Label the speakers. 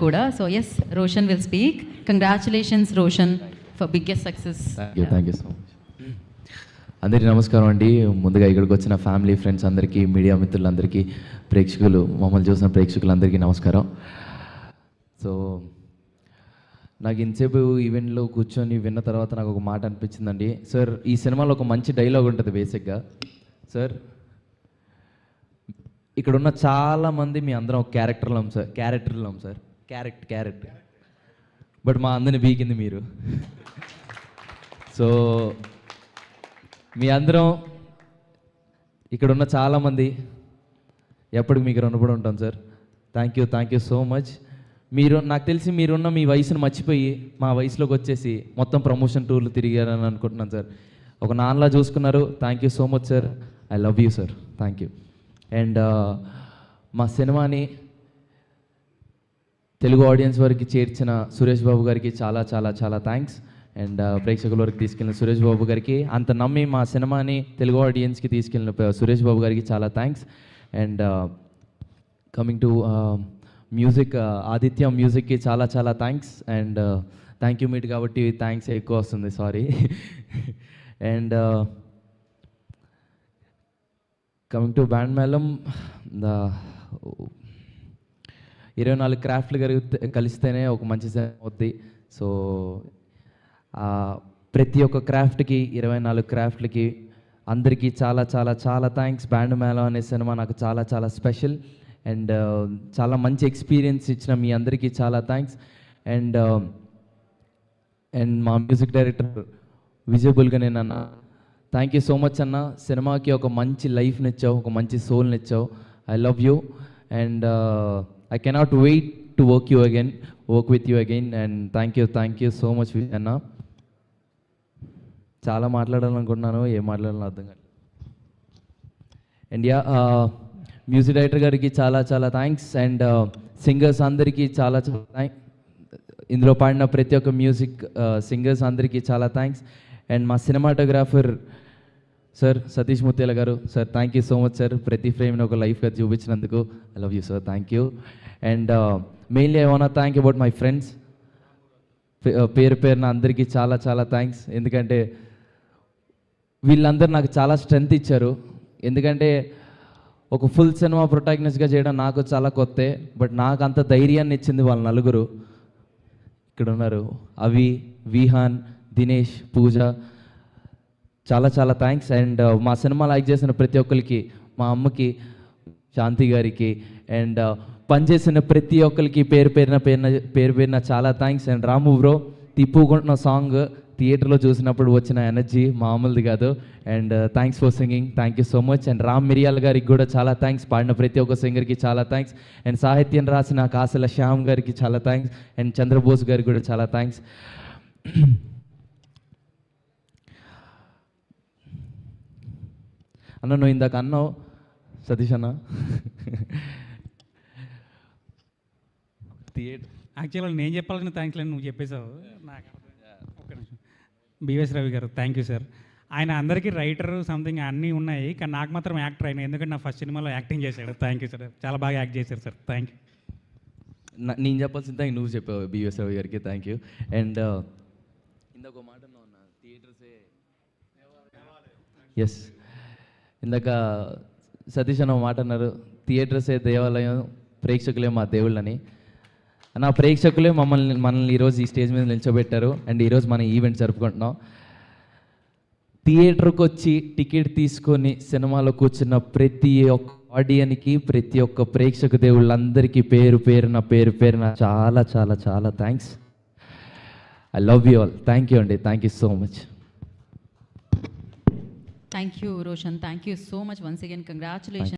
Speaker 1: కూడా. So yes, Roshan will speak. Congratulations Roshan for biggest success.
Speaker 2: Thank you so much. అందరికీ నమస్కారం అండి. ముందుగా ఇక్కడికి వచ్చిన ఫ్యామిలీ ఫ్రెండ్స్ అందరికీ, మీడియా మిత్రులందరికీ, ప్రేక్షకులు, మమ్మల్ని చూసిన ప్రేక్షకులందరికీ నమస్కారం. సో నాకు ఇంతసేపు ఈవెంట్లో కూర్చొని విన్న తర్వాత నాకు ఒక మాట అనిపించిందండి. సార్, ఈ సినిమాలో ఒక మంచి డైలాగ్ ఉంటుంది బేసిక్గా. సార్, ఇక్కడున్న చాలామంది మీ అందరం ఒక క్యారెక్టర్లం సార్. క్యారెక్టర్ బట్ మా అందరిని బీకింది మీరు. సో మీ అందరం ఇక్కడున్న చాలామంది ఎప్పటికి మీకు రుణపడి ఉంటాం sir. Thank you so much. మీరు, నాకు తెలిసి మీరున్న మీ వయసును మర్చిపోయి మా వయసులోకి వచ్చేసి మొత్తం ప్రమోషన్ టూర్లు తిరిగారని అనుకుంటున్నాను సార్. ఒక నాన్నలా చూసుకున్నారు. Thank you so much sir. I love you sir. Thank you. And మా సినిమాని తెలుగు ఆడియన్స్ వరకు చేర్చిన సురేష్ బాబు గారికి చాలా చాలా చాలా థ్యాంక్స్. అండ్ ప్రేక్షకుల వరకు తీసుకెళ్ళిన సురేష్ బాబు గారికి, అంత నమ్మి మా సినిమాని తెలుగు ఆడియన్స్కి తీసుకెళ్ళిన సురేష్ బాబు గారికి చాలా thanks. And coming to music, Aditya మ్యూజిక్కి చాలా చాలా thanks. And thank you meet కాబట్టి థ్యాంక్స్ ఎక్కువ వస్తుంది, sorry. And coming to band మేళం, 24 క్రాఫ్ట్లు కలిస్తేనే ఒక మంచి సినిమా అవుద్ది. సో ప్రతి ఒక్క క్రాఫ్ట్కి, 24 క్రాఫ్ట్లకి అందరికీ చాలా చాలా చాలా థ్యాంక్స్. బ్యాండ్ మేళం అనే సినిమా నాకు చాలా చాలా స్పెషల్. అండ్ చాలా మంచి ఎక్స్పీరియన్స్ ఇచ్చిన మీ అందరికీ చాలా థ్యాంక్స్. అండ్ మా మ్యూజిక్ డైరెక్టర్ విజయబుల్గా నేను అన్న, థ్యాంక్ యూ సో మచ్ అన్న. సినిమాకి ఒక మంచి లైఫ్ని ఇచ్చావు, ఒక మంచి సోల్ని ఇచ్చావు. I love you. And I cannot wait to work with you again. And thank you so much అన్న. చాలా మాట్లాడాలనుకుంటున్నాను, ఏం మాట్లాడాలో అర్థం కాదు. అండ్ మ్యూజిక్ డైరెక్టర్ గారికి చాలా చాలా థ్యాంక్స్. అండ్ సింగర్స్ అందరికీ చాలా చాలా థ్యాంక్స్. ఇందులో పాడిన ప్రతి ఒక్క మ్యూజిక్ సింగర్స్ అందరికీ చాలా థ్యాంక్స్. అండ్ మా cinematographer sir Satish Mutyala garu, sir thank you so much sir. ప్రతి ఫ్రేమ్ని ఒక లైఫ్గా చూపించినందుకు I love you sir. Thank you. And mainly I want thank about my friends. పేరున అందరికీ చాలా చాలా థ్యాంక్స్. ఎందుకంటే వీళ్ళందరూ నాకు చాలా స్ట్రెంగ్త్ ఇచ్చారు. ఎందుకంటే ఒక ఫుల్ సినిమా ప్రొటాగనిస్ట్గా చేయడం నాకు చాలా కొత్తే, బట్ నాకు అంత ధైర్యాన్ని ఇచ్చింది వాళ్ళ నలుగురు ఇక్కడ ఉన్నారు. అవి, విహాన్, దినేష్, పూజ, చాలా చాలా థ్యాంక్స్. అండ్ మా సినిమా లైక్ చేసిన ప్రతి ఒక్కరికి, మా అమ్మకి, శాంతి గారికి, అండ్ పనిచేసిన ప్రతి ఒక్కరికి పేరు పేరున చాలా థ్యాంక్స్. అండ్ రాము బ్రో, తిప్పుకుంటున్న సాంగ్ థియేటర్లో చూసినప్పుడు వచ్చిన ఎనర్జీ మామూలుది కాదు. And thanks for singing. Thank you so much. And Ram Miriyal గారికి కూడా చాలా థ్యాంక్స్. పాడిన ప్రతి ఒక్క సింగర్కి చాలా థ్యాంక్స్. అండ్ సాహిత్యం రాసిన కాసల శ్యామ్ గారికి చాలా థ్యాంక్స్. అండ్ చంద్రబోస్ గారికి కూడా చాలా థ్యాంక్స్. అన్న, నువ్వు ఇందాక అన్నావు సతీష్ అన్న, థియేటర్
Speaker 3: యాక్చువల్గా నేను చెప్పాలని థ్యాంక్స్ లేని నువ్వు చెప్పేశావు. నాకు ఒక్క నిమిషం. బిఎస్ రవి గారు, థ్యాంక్ యూ సార్. ఆయన అందరికీ రైటర్ సంథింగ్ అన్నీ ఉన్నాయి, కానీ నాకు మాత్రం యాక్టర్ అయినా, ఎందుకంటే నా ఫస్ట్ సినిమాలో యాక్టింగ్ చేశాడు. థ్యాంక్ యూ సార్, చాలా బాగా యాక్ట్ చేశారు సార్. Thank you.
Speaker 2: నేను చెప్పాల్సిన థ్యాంక్ నువ్వు చెప్పావు బిఎస్ రవి గారికి. Thank you. అండ్ ఇందాక మాట అన్నా, థియేటర్సే, ఎస్, ఇందాక సతీష్ అన్న మాట అన్నారు, థియేటర్సే దేవాలయం, ప్రేక్షకులే మా దేవుళ్ళని. నా ప్రేక్షకులే మనల్ని ఈరోజు ఈ స్టేజ్ మీద నిల్చోబెట్టారు. అండ్ ఈరోజు మనం ఈవెంట్ జరుపుకుంటున్నాం. థియేటర్కి వచ్చి టికెట్ తీసుకొని సినిమాలో కూర్చున్న ప్రతి ఒక్క ఆడియన్కి, ప్రతి ఒక్క ప్రేక్షక దేవుళ్ళందరికీ పేరున చాలా చాలా చాలా thanks. I love you all. Thank you అండి. Thank you so much.
Speaker 1: Thank you Roshan. Thank you so much once again. Congratulation.